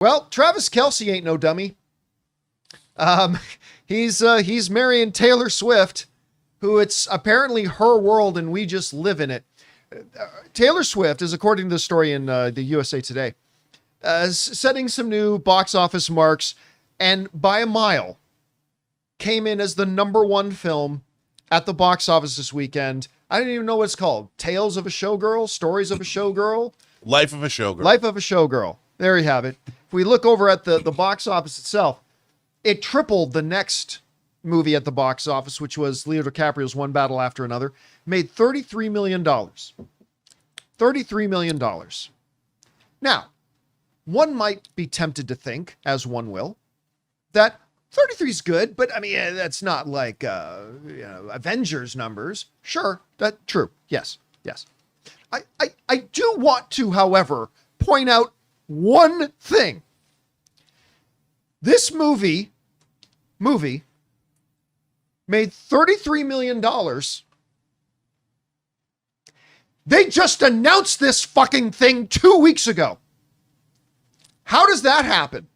Well, Travis Kelce ain't no dummy. He's marrying Taylor Swift, who it's apparently her world and we just live in it. Taylor Swift is, according to the story in the USA Today, setting some new box office marks, and by a mile came in as the #1 film at the box office this weekend. I don't even know what it's called. Tales of a Showgirl? Stories of a Showgirl? Life of a Showgirl. Life of a Showgirl. There you have it. If we look over at the box office itself, it tripled the next movie at the box office, which was Leo DiCaprio's One Battle After Another. Made $33 million. $33 million. Now, one might be tempted to think, as one will, that 33 is good, but I mean, that's not like Avengers numbers. Sure, that's true. Yes. I do want to, however, point out one thing. This movie made $33 million. They just announced this fucking thing 2 weeks ago. How does that happen?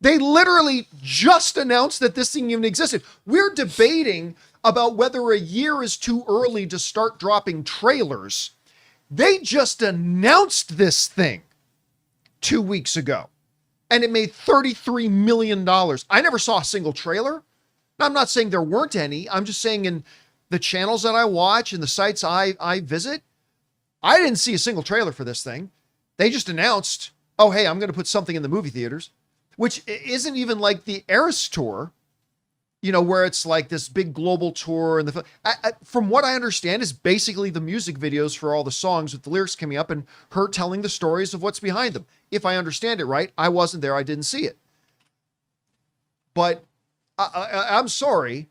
They literally just announced that this thing even existed. We're debating about whether a year is too early to start dropping trailers. They just announced this thing 2 weeks ago, and it made $33 million. I never saw a single trailer. Now, I'm not saying there weren't any. I'm just saying in the channels that I watch and the sites I visit, I didn't see a single trailer for this thing. They just announced, oh, hey, I'm going to put something in the movie theaters, which isn't even like the Eras tour, where it's like this big global tour. And from what I understand, is basically the music videos for all the songs with the lyrics coming up and her telling the stories of what's behind them. If I understand it right, I wasn't there. I didn't see it. But I'm sorry.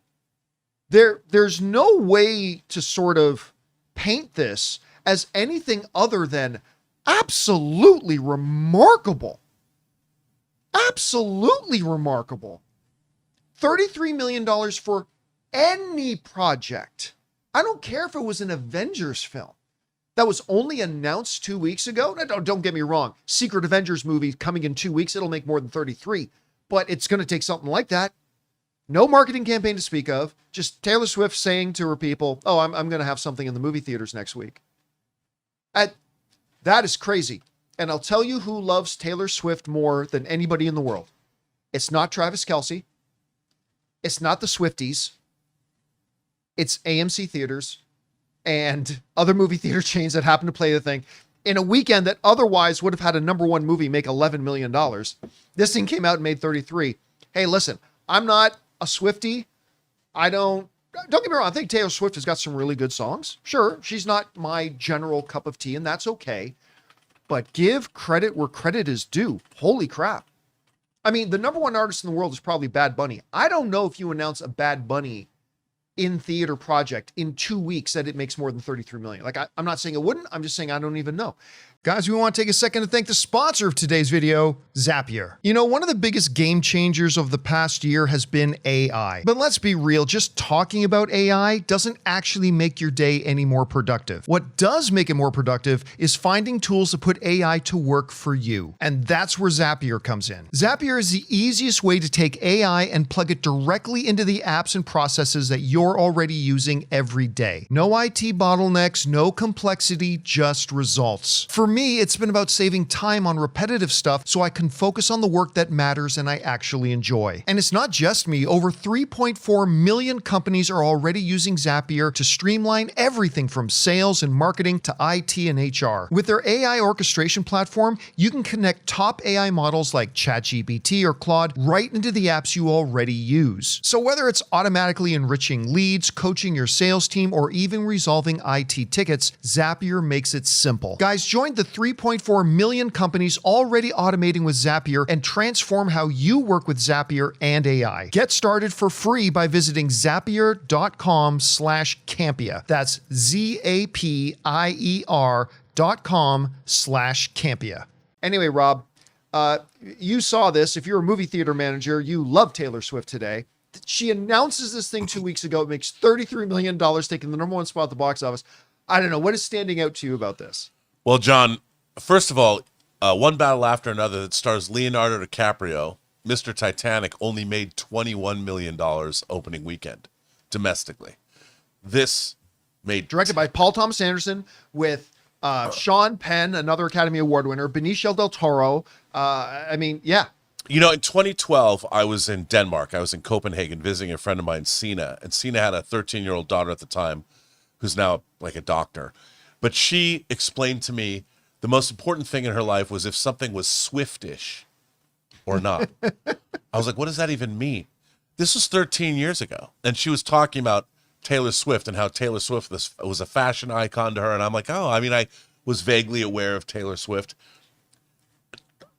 There's no way to sort of paint this as anything other than absolutely remarkable. Absolutely remarkable. $33 million for any project. I don't care if it was an Avengers film that was only announced 2 weeks ago. Now, don't get me wrong. Secret Avengers movie coming in 2 weeks. It'll make more than 33, but it's going to take something like that. No marketing campaign to speak of. Just Taylor Swift saying to her people, oh, I'm going to have something in the movie theaters next week. That is crazy. And I'll tell you who loves Taylor Swift more than anybody in the world. It's not Travis Kelce. It's not the Swifties. It's AMC theaters and other movie theater chains that happen to play the thing in a weekend that otherwise would have had a #1 movie make $11 million. This thing came out and made 33. Hey, listen, I'm not a Swiftie. Don't get me wrong. I think Taylor Swift has got some really good songs. Sure, she's not my general cup of tea, and that's okay. But give credit where credit is due. Holy crap. I mean, the #1 artist in the world is probably Bad Bunny. I don't know if you announce a Bad Bunny in theater project in 2 weeks that it makes more than 33 million. Like, I'm not saying it wouldn't. I'm just saying I don't even know. Guys, we want to take a second to thank the sponsor of today's video, Zapier. One of the biggest game changers of the past year has been AI. But let's be real, just talking about AI doesn't actually make your day any more productive. What does make it more productive is finding tools to put AI to work for you. And that's where Zapier comes in. Zapier is the easiest way to take AI and plug it directly into the apps and processes that you're already using every day. No IT bottlenecks, no complexity, just results. For me, it's been about saving time on repetitive stuff so I can focus on the work that matters and I actually enjoy. And it's not just me. Over 3.4 million companies are already using Zapier to streamline everything from sales and marketing to IT and HR. With their AI orchestration platform, you can connect top AI models like ChatGPT or Claude right into the apps you already use. So whether it's automatically enriching leads, coaching your sales team, or even resolving IT tickets, Zapier makes it simple. Guys, join the 3.4 million companies already automating with Zapier and transform how you work with Zapier and AI. Get started for free by visiting zapier.com/Campea. That's zapier.com/Campea. Anyway, Rob, you saw this. If you're a movie theater manager, you love Taylor Swift today. She announces this thing 2 weeks ago. It makes $33 million, taking the #1 spot at the box office. I don't know. What is standing out to you about this? Well, John, first of all, One Battle After Another that stars Leonardo DiCaprio, Mr. Titanic, only made $21 million opening weekend domestically. This made... Directed by Paul Thomas Anderson with Sean Penn, another Academy Award winner, Benicio del Toro. I mean, yeah. You know, in 2012, I was in Denmark. I was in Copenhagen visiting a friend of mine, Sina. And Sina had a 13-year-old daughter at the time who's now like a doctor. But she explained to me the most important thing in her life was if something was Swiftish or not. I was like, what does that even mean? This was 13 years ago. And she was talking about Taylor Swift and how Taylor Swift was a fashion icon to her. And I'm like, oh, I mean, I was vaguely aware of Taylor Swift.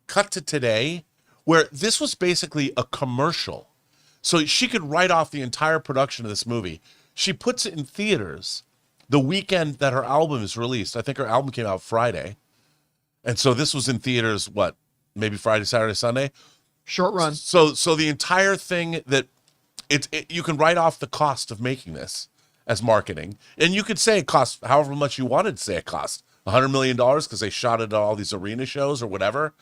Cut to today, where this was basically a commercial. So she could write off the entire production of this movie. She puts it in theaters the weekend that her album is released. I think her album came out Friday. And so this was in theaters, what, maybe Friday, Saturday, Sunday? Short run. So the entire thing that you can write off the cost of making this as marketing. And you could say it cost however much you wanted to say it cost. $100 million because they shot it at all these arena shows or whatever.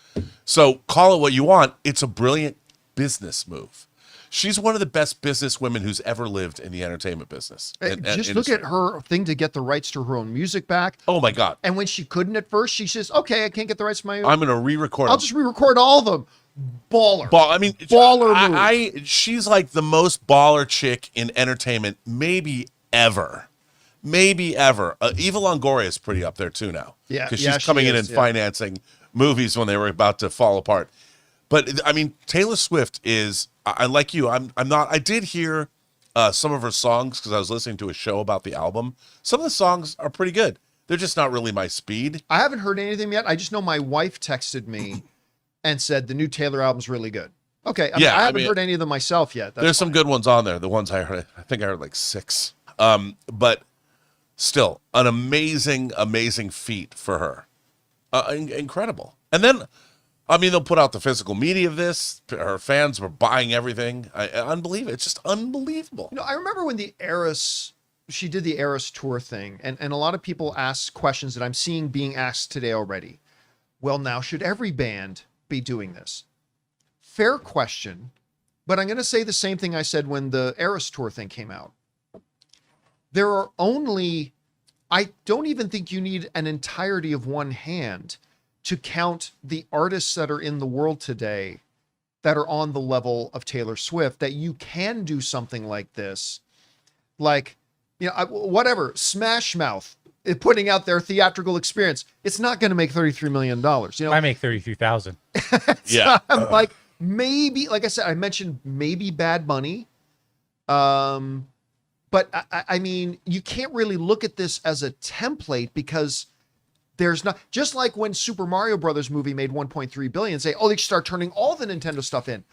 So call it what you want. It's a brilliant business move. She's one of the best business women who's ever lived in the entertainment business. Just look at her thing to get the rights to her own music back. Oh my God. And when she couldn't at first, she says, okay, I can't get the rights to my own. I'm going to re-record. I'll just re-record all of them. Baller. I mean, baller move. She's like the most baller chick in entertainment, maybe ever. Maybe ever. Eva Longoria is pretty up there too now. Yeah, because she's coming in and financing movies when they were about to fall apart. But I mean, Taylor Swift is. I like you. I'm not. I did hear some of her songs because I was listening to a show about the album. Some of the songs are pretty good. They're just not really my speed. I haven't heard anything yet. I just know my wife texted me and said the new Taylor album's really good. Okay. I haven't heard any of them myself yet. There's some good ones on there. The ones I heard, I think I heard like 6. But still, an amazing, amazing feat for her. Incredible. And then, I mean, they'll put out the physical media of this. Her fans were buying everything. Unbelievable. It's just unbelievable. You know, I remember when she did the Eras tour thing, and a lot of people asked questions that I'm seeing being asked today already. Well, now should every band be doing this? Fair question, but I'm going to say the same thing I said when the Eras tour thing came out. There are I don't even think you need an entirety of one hand to count the artists that are in the world today that are on the level of Taylor Swift, that you can do something like this. Like, you know, whatever, Smash Mouth putting out their theatrical experience. It's not going to make $33 million. You know, I make 33,000. Yeah. I'm like, maybe, like I said, I mentioned maybe Bad Bunny. But I mean, you can't really look at this as a template because there's not, just like when Super Mario Brothers movie made 1.3 billion, say, oh, they should start turning all the Nintendo stuff in.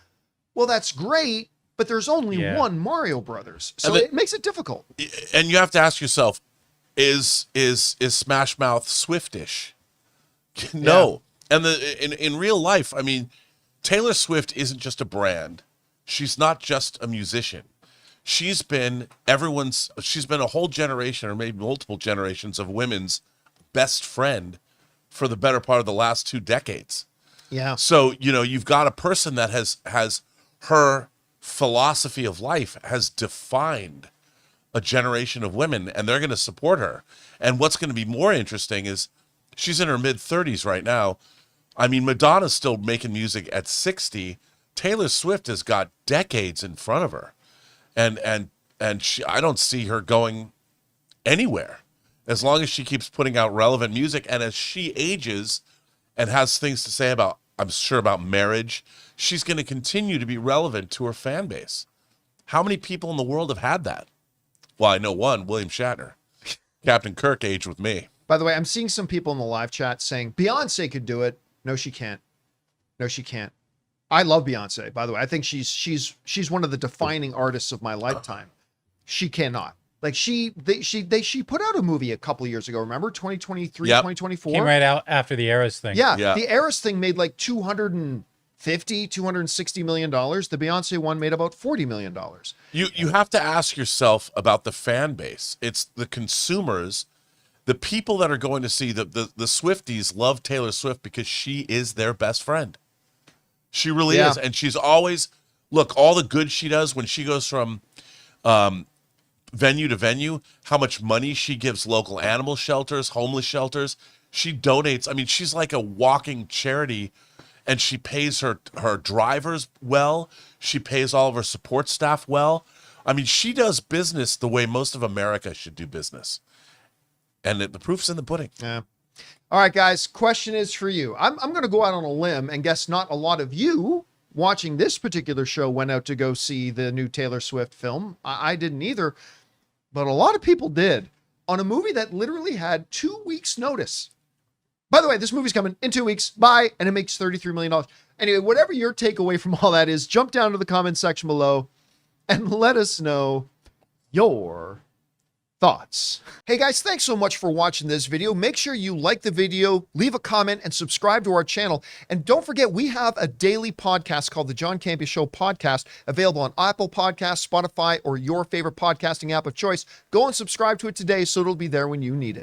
Well, that's great, but there's only one Mario Brothers. So it makes it difficult. And you have to ask yourself, is Smash Mouth Swiftish? No. Yeah. And in real life, I mean, Taylor Swift isn't just a brand. She's not just a musician. She's been a whole generation or maybe multiple generations of women's best friend for the better part of the last 2 decades. Yeah. So, you know, you've got a person that has her philosophy of life has defined a generation of women, and they're going to support her. And what's going to be more interesting is she's in her mid-30s right now. I mean, Madonna's still making music at 60. Taylor Swift has got decades in front of her. And I don't see her going anywhere as long as she keeps putting out relevant music. And as she ages and has things to say about, I'm sure, about marriage, she's going to continue to be relevant to her fan base. How many people in the world have had that? Well, I know one, William Shatner. Captain Kirk aged with me. By the way, I'm seeing some people in the live chat saying Beyonce could do it. No, she can't. No, she can't. I love Beyonce, by the way. I think she's one of the defining artists of my lifetime. She cannot. Like she put out a movie a couple of years ago, remember? 2023, 2024. Came right out after the Eras thing. Yeah. The Eras thing made like $260 million. The Beyonce one made about $40 million. You have to ask yourself about the fan base. It's the consumers The people that are going to see the Swifties love Taylor Swift because she is their best friend. She really Yeah. is. And she's always, look, all the good she does when she goes from venue to venue, how much money she gives local animal shelters, homeless shelters. She donates. I mean, she's like a walking charity, and she pays her drivers well. She pays all of her support staff well. I mean, she does business the way most of America should do business. And the proof's in the pudding. Yeah. All right, guys. Question is for you. I'm going to go out on a limb and guess not a lot of you watching this particular show went out to go see the new Taylor Swift film. I didn't either, but a lot of people did on a movie that literally had 2 weeks notice. By the way, this movie's coming in 2 weeks. Bye. And it makes $33 million. Anyway, whatever your takeaway from all that is, jump down to the comment section below and let us know your thoughts. Hey guys, thanks so much for watching this video. Make sure you like the video, leave a comment, and subscribe to our channel. And don't forget, we have a daily podcast called the John Campea Show podcast, available on Apple Podcasts, Spotify, or your favorite podcasting app of choice. Go and subscribe to it today so it'll be there when you need it.